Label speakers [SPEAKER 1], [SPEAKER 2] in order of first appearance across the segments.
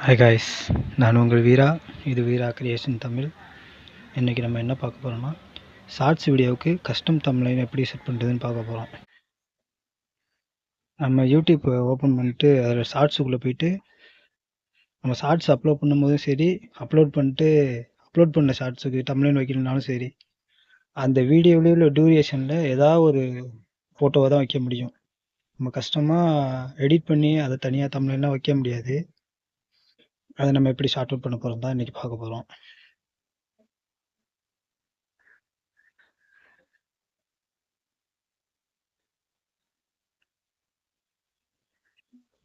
[SPEAKER 1] Hi guys, நான் உங்கள் வீரா. இது வீரா கிரியேஷன் தமிழ். இன்றைக்கி நம்ம என்ன பார்க்க போகிறோம்னா, ஷார்ட்ஸ் வீடியோவுக்கு கஸ்டம் தம்ப்நெயில் எப்படி செட் பண்ணுறதுன்னு பார்க்க போகிறோம். நம்ம யூடியூப் ஓப்பன் பண்ணிட்டு அதில் ஷார்ட்ஸுக்குள்ளே போயிட்டு நம்ம ஷார்ட்ஸ் அப்லோட் பண்ணும்போதும் சரி, அப்லோட் பண்ண ஷார்ட்ஸுக்கு தம்ப்நெயில் வைக்கணுன்னாலும் சரி, அந்த வீடியோவிலே உள்ள டியூரேஷனில் ஏதாவது ஒரு ஃபோட்டோவை தான் வைக்க முடியும். நம்ம கஷ்டமாக எடிட் பண்ணி அதை தனியாக தம்ப்நெயில்லாம் வைக்க முடியாது. அதை நம்ம எப்படி ஷார்ட் அவுட் பண்ண போகிறோம் தான் இன்றைக்கி பார்க்க போகிறோம்.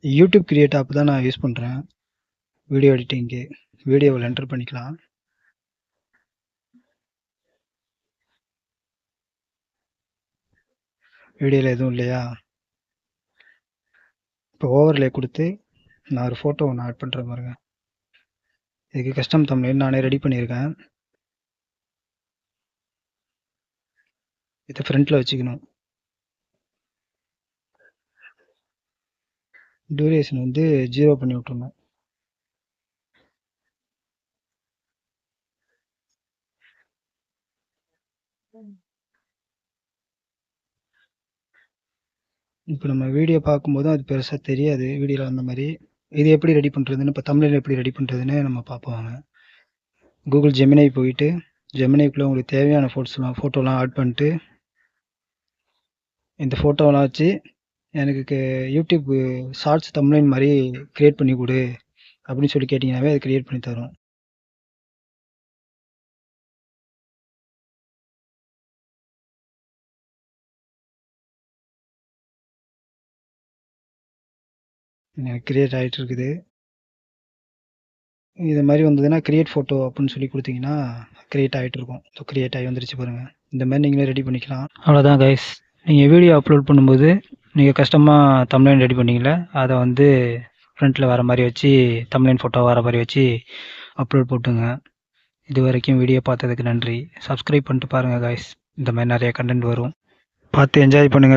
[SPEAKER 1] யூடியூப் கிரியேட் ஆப் தான் நான் யூஸ் பண்ணுறேன். வீடியோ எடிட்டிங்கு வீடியோவில் என்டர் பண்ணிக்கலாம். வீடியோவில் எதுவும் இல்லையா? இப்போ ஓவர்லே கொடுத்து நான் ஒரு ஃபோட்டோ ஒன்று ஆட் பண்ணுற பாருங்க. இதுக்கு கஸ்டம் தம்ப்நெயில் நானே ரெடி பண்ணியிருக்கேன். இதை ஃப்ரண்ட்டில் வச்சுக்கணும். டியூரேஷன் வந்து 0 பண்ணி விட்ருணும். இப்போ நம்ம வீடியோ பார்க்கும்போதும் அது பெருசாக தெரியாது வீடியோவில் வந்த மாதிரி. இது எப்படி ரெடி பண்ணுறதுன்னு, இப்போ தம்ப்நெயில் எப்படி ரெடி பண்ணுறதுன்னு நம்ம பார்ப்போம். கூகுள் ஜெமினை போயிட்டு ஜெமினைக்குள்ளே உங்களுக்கு தேவையான ஃபோட்டோலாம் ஆட் பண்ணிட்டு, இந்த ஃபோட்டோவெலாம் வச்சு எனக்கு யூடியூப் ஷார்ட்ஸ் தம்ப்நெயில் மாதிரி க்ரியேட் பண்ணி கொடு அப்படின்னு சொல்லி கேட்டிங்கனாவே அது க்ரியேட் பண்ணி தரும். கிரியேட் ஆகிட்டு இருக்குது. இது மாதிரி வந்ததுன்னா கிரியேட் ஃபோட்டோ அப்படின்னு சொல்லி கொடுத்தீங்கன்னா கிரியேட் ஆகிட்டு இருக்கும். ஸோ கிரியேட் ஆகி வந்துருச்சு பாருங்கள். இந்த மாதிரி நீங்களே ரெடி பண்ணிக்கலாம். அவ்வளோதான் கைஸ். நீங்கள் வீடியோ அப்லோட் பண்ணும்போது நீங்கள் கஸ்டமாக தம்ப்நெயில் ரெடி பண்ணீங்களே, அதை வந்து ஃப்ரண்ட்டில் வர மாதிரி வச்சு தம்ப்நெயில் ஃபோட்டோ வர மாதிரி வச்சு அப்லோட் போட்டுங்க. இது வரைக்கும் வீடியோ பார்த்ததுக்கு நன்றி. சப்ஸ்கிரைப் பண்ணிட்டு பாருங்கள் கைஸ். இந்த மாதிரி நிறைய கண்டென்ட் வரும், பார்த்து என்ஜாய் பண்ணுங்கள்.